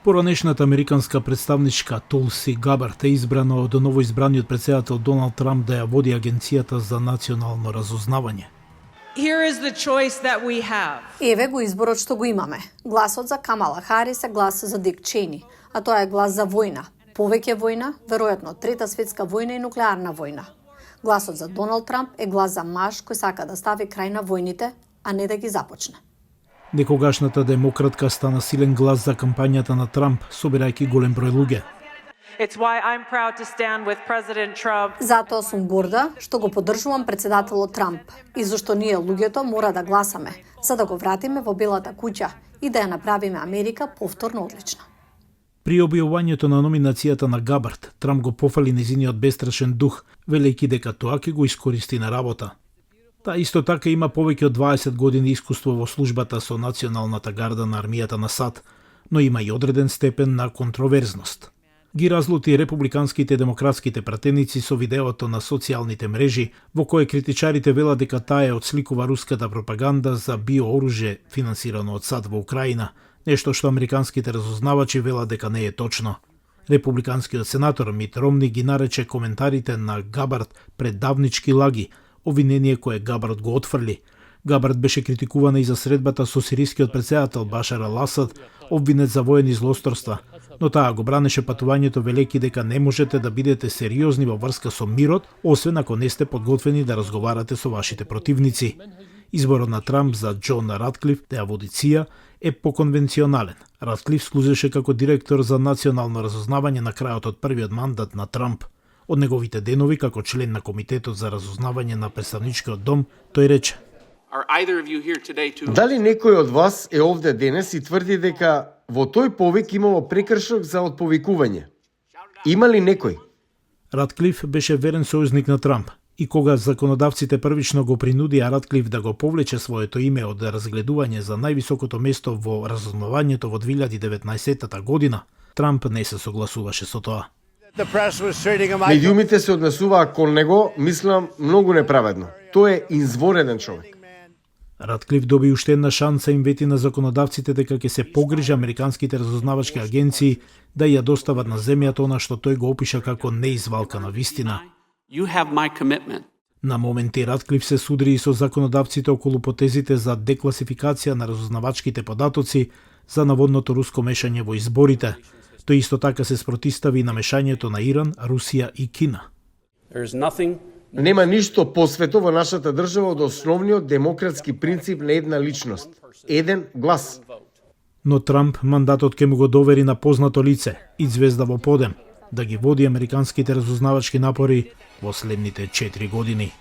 Поранешната американска представничка Тулси Габард е избрана од новоизбраниот претседател Доналд Трамп да ја води Агенцијата за национално разузнавање. Here is the choice that we have. Еве го изборот што го имаме. Гласот за Камала Харис е глас за Дик Чейни, а тоа е глас за војна. Повеќе војна, веројатно трета светска војна и нуклеарна војна. Гласот за Доналд Трамп е глас за маж кој сака да стави крај на војните, а не да ги започне. Некогашната демократка стана силен глас за кампањата на Трамп, собирајќи голем број луѓе. It's why I'm proud to stand with President Trump. Затоа сум горда што го поддржувам претседателот Трамп и зашто ние луѓето мора да гласаме за да го вратиме во Белата куќа и да ја направиме Америка повторно одлична. При објавувањето на номинацијата на Габард, Трамп го пофали нејзиниот бестрашен дух, велејќи дека тоа ќе го искористи на работа. Таа исто така има повеќе од 20 години искуство во службата со Националната гарда на армијата на САД, но има и одреден степен на контроверзност. Ги разлути републиканските и демократските пратеници со видеото на социјалните мрежи, во кое критичарите велат дека таа е отсликува руската пропаганда за биооружје финансирано од САД во Украина, нешто што американските разузнавачи велат дека не е точно. Републиканскиот сенатор Мит Ромни ги нарече коментарите на Габард предавнички лаги, обвинение кое Габард го отфрли. Габард беше критикувана и за средбата со сирискиот претседател Башар ал-Асад, обвинет за воени злосторства, но таа го бранеше патувањето велејќи дека не можете да бидете сериозни во врска со мирот, освен ако не сте подготвени да разговарате со вашите противници. Изборот на Трамп за Џон Ратклиф да ја води ЦИА е поконвенционален. Ратклиф служеше како директор за национално разузнавање на крајот од првиот мандат на Трамп. Од неговите денови како член на Комитетот за разузнавање на Представничкиот дом, тој рече: Дали некој од вас е овде денес и тврди дека во тој повик имало прекршок за отповикување? Има ли некој? Ратклиф беше верен сојузник на Трамп и кога законодавците првично го принудија Ратклиф да го повлече своето име од разгледување за највисокото место во разузнавањето во 2019 година, Трамп не се согласуваше со тоа. Медиумите се однесуваа кон него, мислам, многу неправедно. Тој е извореден човек. Ратклиф доби уште една шанса им вети на законодавците дека ќе се погрижи американските разузнавачки агенции да ја достават на земјата она што тој го опиша како неизвалкана вистина. На моменти Ратклиф се судри и со законодавците околу потезите за декласификација на разузнавачките податоци за наводното руско мешање во изборите. Тој исто така се спротистави на мешањето на Иран, Русија и Кина. Нема ништо посвето во нашата држава од основниот демократски принцип на една личност. Еден глас. Но Трамп мандатот ќе му го довери на познато лице и звезда во подем, да ги води американските разузнавачки напори во следните 4 години.